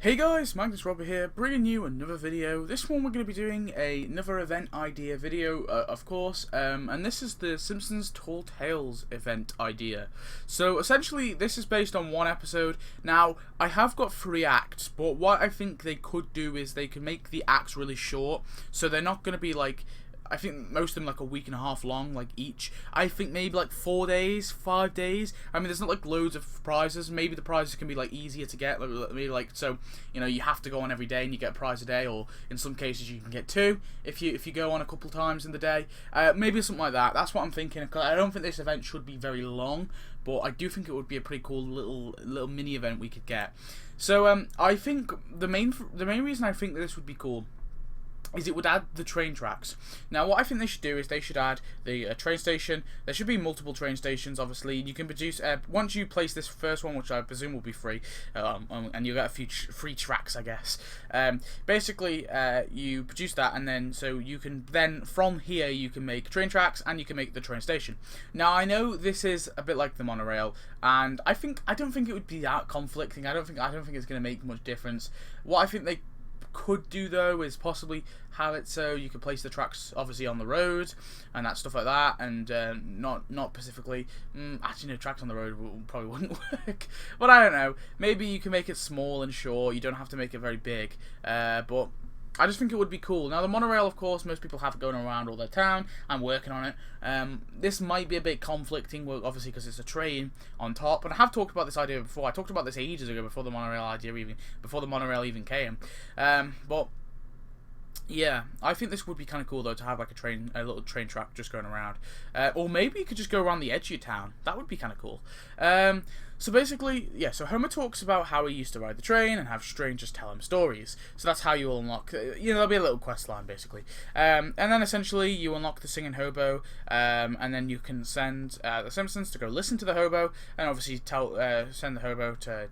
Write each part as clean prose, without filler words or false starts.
Hey guys, Magnus here, bringing you another video. This one we're going to be doing another event idea video, of course, and this is the Simpsons Tall Tales event idea. So essentially, this is based on one episode. Now, I have got 3 acts, but what I think they could do is they could make the acts really short, so they're not going to be like, I think most of them like a week and a half long, like each. I think maybe like 4 days, 5 days. I mean, there's not like loads of prizes. Maybe the prizes can be like easier to get. Like so, you know, you have to go on every day and you get a prize a day, or in some cases you can get 2 if you go on a couple times in the day. Maybe something like that. That's what I'm thinking. I don't think this event should be very long, but I do think it would be a pretty cool little mini event we could get. So I think the main reason I think that this would be cool is it would add the train tracks. Now, what I think they should do is they should add the train station. There should be multiple train stations, obviously. You can produce, once you place this first one, which I presume will be free, and you'll get a few free tracks, I guess. Basically, you produce that, and then, so you can then, from here, you can make train tracks, and you can make the train station. Now, I know this is a bit like the monorail, and I don't think it would be that conflicting. I don't think it's going to make much difference. What I think they could do though is possibly have it so you can place the tracks obviously on the road and that stuff like that, and not specifically actually no, tracks on the road probably wouldn't work, but I don't know, maybe you can make it small and short. You don't have to make it very big, but I just think it would be cool. Now, the monorail, of course, most people have it going around all their town. I'm working on it. This might be a bit conflicting, obviously, because it's a train on top. And I have talked about this idea before. I talked about this ages ago, before the monorail even came. But yeah, I think this would be kind of cool though, to have like a little train track just going around, or maybe you could just go around the edge of your town. That would be kind of cool. So basically, yeah. So Homer talks about how he used to ride the train and have strangers tell him stories. So that's how you will unlock. There'll be a little quest line basically, and then essentially you unlock the singing hobo, and then you can send the Simpsons to go listen to the hobo, and obviously send the hobo to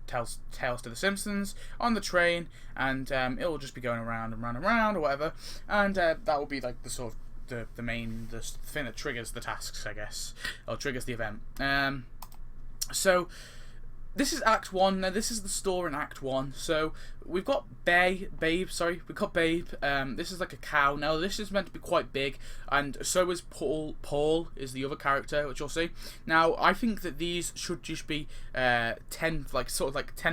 tells tales to the Simpsons on the train, and it will just be going around and round and round or whatever, and that will be like the sort of the thing that triggers the tasks, I guess, or triggers the event. So this is Act 1. Now, this is the store in Act 1. So we've got Babe. We've got Babe. This is like a cow. Now, this is meant to be quite big, and so is Paul. Paul is the other character, which you'll see. Now, I think that these should just be 10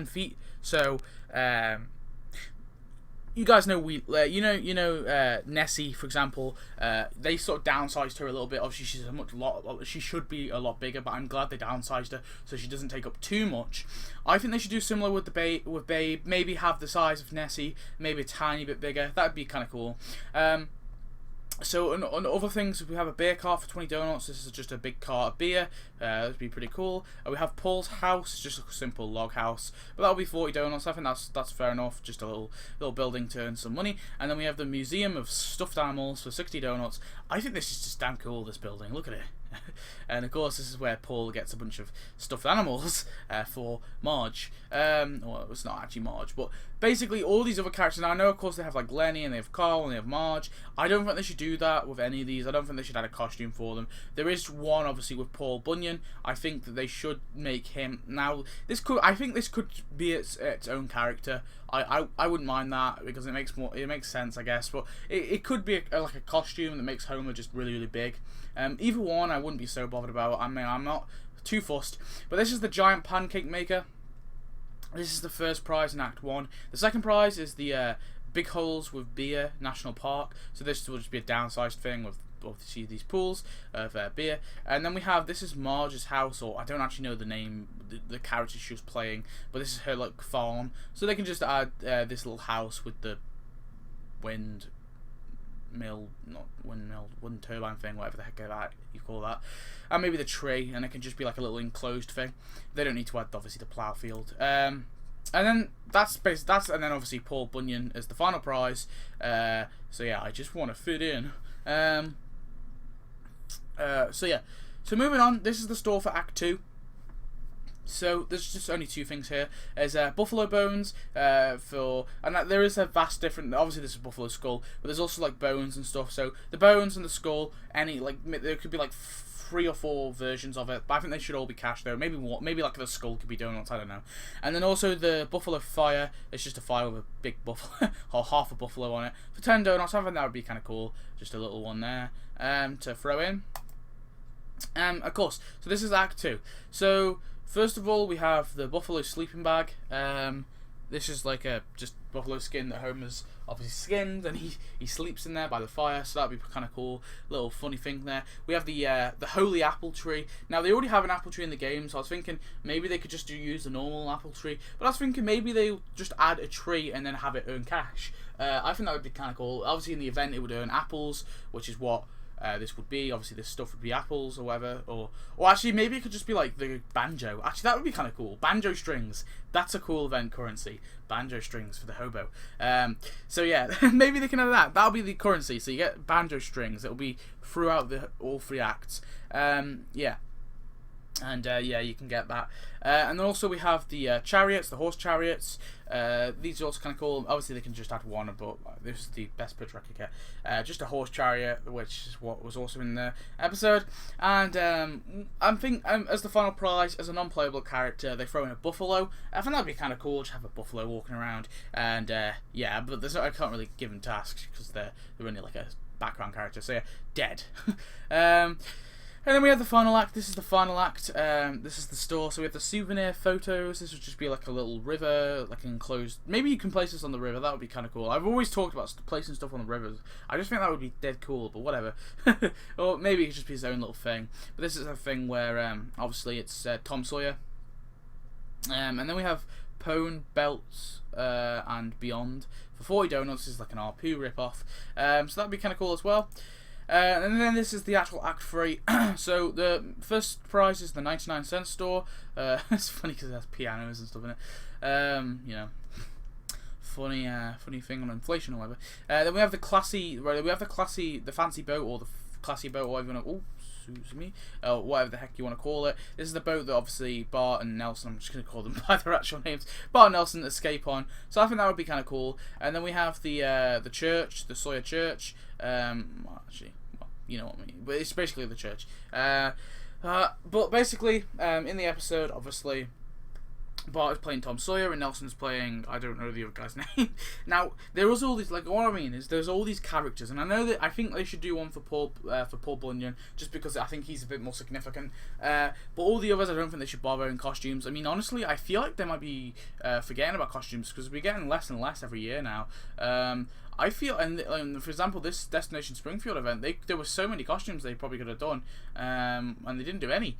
feet. So, you guys know Nessie, for example. They sort of downsized her a little bit. Obviously, she should be a lot bigger, but I'm glad they downsized her so she doesn't take up too much. I think they should do similar with Babe. Maybe have the size of Nessie, maybe a tiny bit bigger. That'd be kind of cool. So on other things, we have a beer cart for 20 donuts. This is just a big cart of beer. That'd be pretty cool. We have Paul's house, just a simple log house, but that'll be 40 donuts. I think that's fair enough. Just a little building to earn some money. And then we have the museum of stuffed animals for 60 donuts. I think this is just damn cool, this building. Look at it. And of course, this is where Paul gets a bunch of stuffed animals for Marge. Well, it's not actually Marge, but basically all these other characters. Now, I know, of course, they have like Lenny and they have Carl and they have Marge. I don't think they should do that with any of these. I don't think they should add a costume for them. There is one, obviously, with Paul Bunyan. I think that they should make him. Now, I think this could be its own character. I wouldn't mind that, because it makes sense, I guess. But it could be like a costume that makes Homer just really, really big. Either one, I wouldn't be so bothered about. I mean, I'm not too fussed. But this is the giant pancake maker. This is the first prize in Act 1. The second prize is the Big Holes with Beer National Park. So this will just be a downsized thing with obviously these pools of beer. And then we have, this is Marge's house, or I don't actually know the name, the character she was playing, but this is her like farm. So they can just add this little house with the wind turbine thing, whatever the heck you call that, and maybe the tree, and it can just be like a little enclosed thing. They don't need to add obviously the plough field. And then and then obviously Paul Bunyan as the final prize. So yeah, I just want to fit in. So yeah, so moving on, this is the store for Act 2. So there's just only two things here. There's buffalo bones and there is a vast different. Obviously, this is buffalo skull, but there's also like bones and stuff. So the bones and the skull, there could be like 3 or 4 versions of it, but I think they should all be cash though. Maybe like the skull could be donuts, I don't know. And then also the buffalo fire, it's just a fire with a big buffalo or half a buffalo on it for 10 donuts. I think that would be kind of cool, just a little one there to throw in. Of course, so this is Act 2. So first of all, we have the buffalo sleeping bag. This is like a just buffalo skin that Homer's obviously skinned, and he sleeps in there by the fire. So that'd be kind of cool, little funny thing there. We have the holy apple tree. Now they already have an apple tree in the game, so I was thinking maybe they could just use the normal apple tree. But I was thinking maybe they just add a tree and then have it earn cash. I think that would be kind of cool. Obviously in the event it would earn apples, which is what this would be. Obviously this stuff would be apples or whatever, or actually maybe it could just be like the banjo. Actually that would be kind of cool. Banjo strings, that's a cool event currency. Banjo strings for the hobo. So yeah, maybe they can have that. That'll be the currency. So you get banjo strings. It'll be throughout all 3 acts. Yeah. And yeah, you can get that. And then also we have the chariots, the horse chariots. These are also kind of cool. Obviously they can just add one, but this is the best picture I could get. Just a horse chariot, which is what was also in the episode. And I think as the final prize, as a non-playable character, they throw in a buffalo. I think that'd be kind of cool, just have a buffalo walking around. And yeah, but I can't really give them tasks because they're only like a background character. So yeah, dead. And then we have the final act. This is the final act. This is the store. So we have the souvenir photos. This would just be like a little river, like enclosed. Maybe you can place this on the river. That would be kind of cool. I've always talked about placing stuff on the rivers. I just think that would be dead cool, but whatever. Or maybe it could just be his own little thing. But this is a thing where obviously it's Tom Sawyer. And then we have Pone, Belts, and Beyond. For 40 donuts, this is like an RPU ripoff. So that'd be kind of cool as well. And then this is the actual Act 3. So the first prize is the 99-cent store. It's funny because it has pianos and stuff in it. You know, funny thing on inflation or whatever. Then we have the fancy boat, or the classy boat, or whatever you want to, whatever the heck you want to call it. This is the boat that obviously Bart and Nelson, I'm just going to call them by their actual names, Bart and Nelson escape on. So I think that would be kind of cool. And then we have the church, the Sawyer Church. Actually, well, you know what I mean, but it's basically the church. But basically, in the episode, obviously, Bart is playing Tom Sawyer and Nelson's playing, I don't know the other guy's name. Now there was all these, like, what I mean is there's all these characters, and I think they should do one for Paul Bunyan, just because I think he's a bit more significant. But all the others, I don't think they should bother in costumes. I mean, honestly, I feel like they might be forgetting about costumes because we're getting less and less every year now. I feel, and for example, this Destination Springfield event, there were so many costumes they probably could have done, and they didn't do any,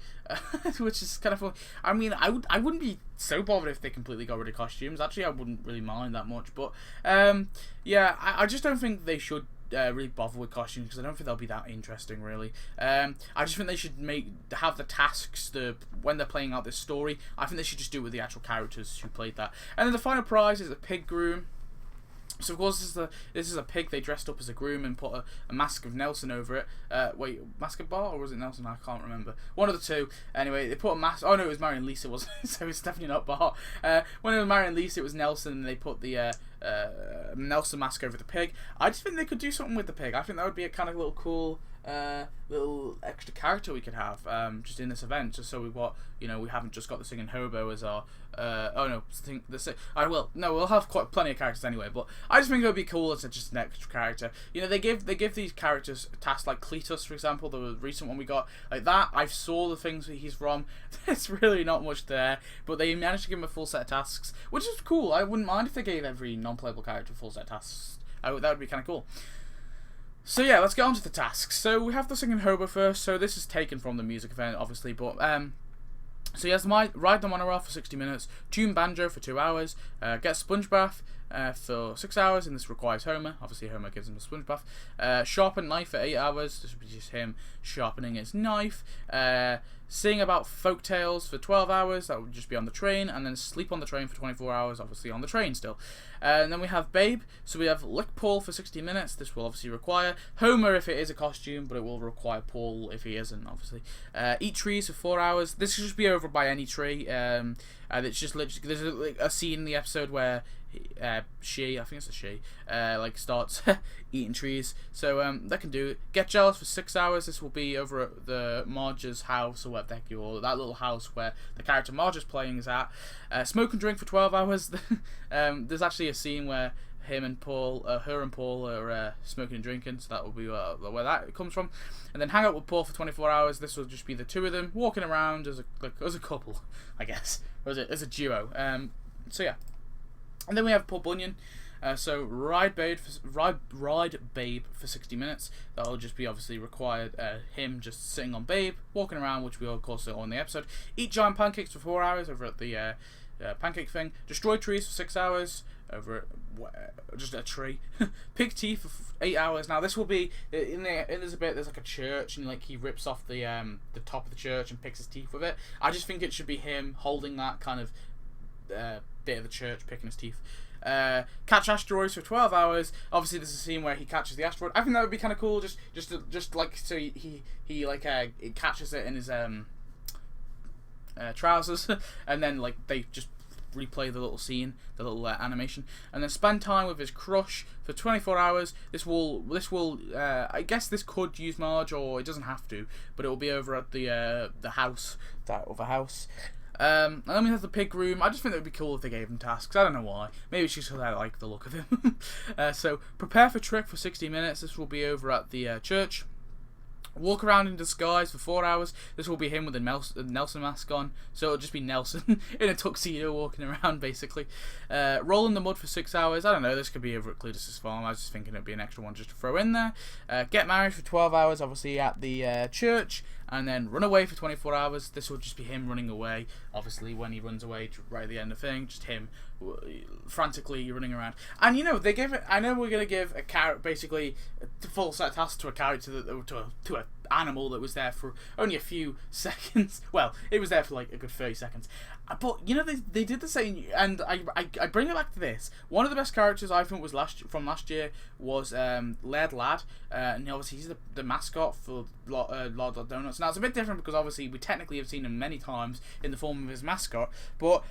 which is kind of fun. I mean, I wouldn't be so bothered if they completely got rid of costumes. Actually, I wouldn't really mind that much. But yeah, I just don't think they should really bother with costumes because I don't think they'll be that interesting, really. I just think they should have the tasks when they're playing out this story. I think they should just do it with the actual characters who played that. And then the final prize is a pig groom. So of course this is a pig they dressed up as a groom and put a mask of Nelson over it. Wait, mask of Bart or was it Nelson? I can't remember. One of the two. Anyway, they put a mask. Oh no, it was Mary and Lisa, wasn't it? So it's definitely not Bart. When it was Mary and Lisa, it was Nelson, and they put the Nelson mask over the pig. I just think they could do something with the pig. I think that would be a kind of little cool little extra character we could have just in this event, just so we haven't just got the singing hobo as our we'll have plenty of characters anyway, but I just think it would be cool as just an extra character. You know, they give these characters tasks like Cletus, for example, the recent one we got, like that. I saw the things that he's from. There's really not much there, but they managed to give him a full set of tasks, which is cool. I wouldn't mind if they gave every non-playable character a full set of tasks. That would be kind of cool. So yeah, let's get on to the tasks. So we have the singing hobo first. So this is taken from the music event, obviously, but so he has to ride the monorail for 60 minutes, tune banjo for 2 hours, get sponge bath, for 6 hours, and this requires Homer. Obviously, Homer gives him a sponge bath. Sharpen knife for 8 hours. This would be just him sharpening his knife. Sing about folk tales for 12 hours. That would just be on the train, and then sleep on the train for 24 hours. Obviously, on the train still. And then we have Babe. So we have lick Paul for 60 minutes. This will obviously require Homer if it is a costume, but it will require Paul if he isn't. Obviously, eat trees for 4 hours. This should just be over by any tree. And it's just literally there's a scene in the episode where she, I think it's a she, like starts eating trees. So that can do it. Get jealous for 6 hours. This will be over at the Marge's house, or what the heck you all, that little house where the character Marge is playing is at. Smoke and drink for 12 hours. There's actually a scene where her and Paul are smoking and drinking, so that will be where that comes from. And then hang out with Paul for 24 hours. This will just be the two of them walking around as a couple, I guess, or as a duo. So yeah. And then we have Paul Bunyan. So ride Babe for 60 minutes. That'll just be obviously required him just sitting on Babe, walking around, which we of course saw in the episode. Eat giant pancakes for 4 hours over at the pancake thing. Destroy trees for 6 hours over at just a tree. Pig teeth for 8 hours. Now this will be there's a bit, there's like a church, and like he rips off the top of the church and picks his teeth with it. I just think it should be him holding that kind of bit of the church, picking his teeth. Catch asteroids for 12 hours. Obviously, there's a scene where he catches the asteroid. I think that would be kind of cool. Just like so he like he catches it in his trousers, and then like they just replay the little scene, the little animation, and then spend time with his crush for 24 hours. This will I guess this could use Marge, or it doesn't have to, but it will be over at the house, that other house. And then we have the pig room. I just think it would be cool if they gave him tasks. I don't know why. Maybe it's just because I like the look of him. So prepare for trick for 60 minutes. This will be over at the church. Walk around in disguise for 4 hours. This will be him with a Nelson mask on, so it'll just be Nelson in a tuxedo walking around, basically. Roll in the mud for 6 hours. I don't know, this could be over at Cletus's farm. I was just thinking it'd be an extra one just to throw in there. Get married for 12 hours, obviously at the church, and then run away for 24 hours. This will just be him running away, obviously when he runs away right at the end of the thing, just him frantically running around. And you know, they give it, I know we're gonna give a character, basically a full set of tasks to a character to a animal that was there for only a few seconds. Well, it was there for like a good 30 seconds. But you know, they did the same, and I bring it back to this. One of the best characters I think was from last year was Laird Lad, and obviously he's the mascot for Lord Donuts. Now it's a bit different because obviously we technically have seen him many times in the form of his mascot, but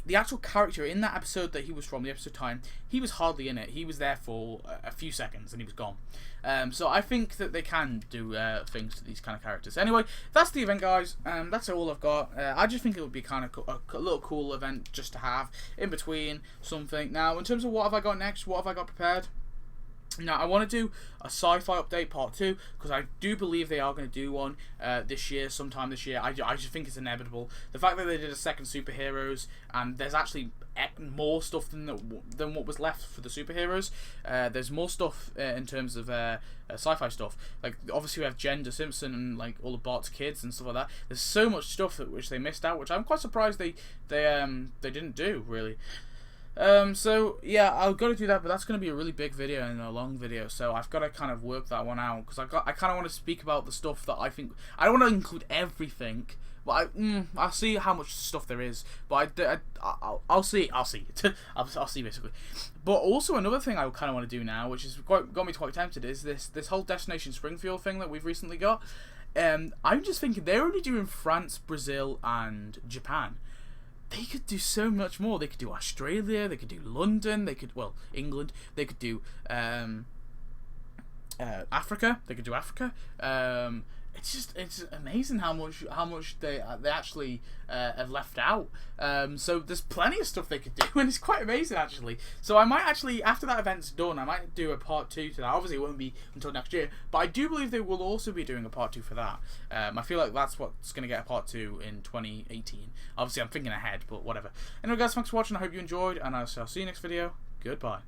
the actual character in that episode that he was from, the episode time, he was hardly in it. He was there for a few seconds and he was gone. So I think that they can do things to these kind of characters. Anyway, that's the event, guys. That's all I've got. I just think it would be kind of a little cool event just to have in between something. Now, in terms of what have I got next, what have I got prepared? Now, I want to do a sci-fi update part 2, because I do believe they are going to do one this year, sometime this year. I just think it's inevitable. The fact that they did a second superheroes, and there's actually more stuff than what was left for the superheroes. There's more stuff in terms of sci-fi stuff. Like, obviously we have Jen the Simpson and like all of Bart's kids and stuff like that. There's so much stuff which they missed out, which I'm quite surprised they didn't do, really. So yeah, I've got to do that, but that's going to be a really big video and a long video, so I've got to kind of work that one out, because I kind of want to speak about the stuff that I think. I don't want to include everything, but I'll see how much stuff there is, but I'll see I'll see basically. But also another thing I kind of want to do now, which has got me quite tempted, is this whole Destination Springfield thing that we've recently got. I'm just thinking they're only doing France, Brazil, and Japan. They could do so much more. They could do Australia, they could do London, England, they could do Africa, they could do Africa. It's amazing how much they actually have left out. So there's plenty of stuff they could do, and it's quite amazing actually. So I might actually, after that event's done, I might do a part 2 to that. Obviously it won't be until next year, but I do believe they will also be doing a part 2 for that. I feel like that's what's going to get a part 2 in 2018. Obviously I'm thinking ahead, but whatever. Anyway guys, thanks for watching. I hope you enjoyed, and I shall see you next video. Goodbye.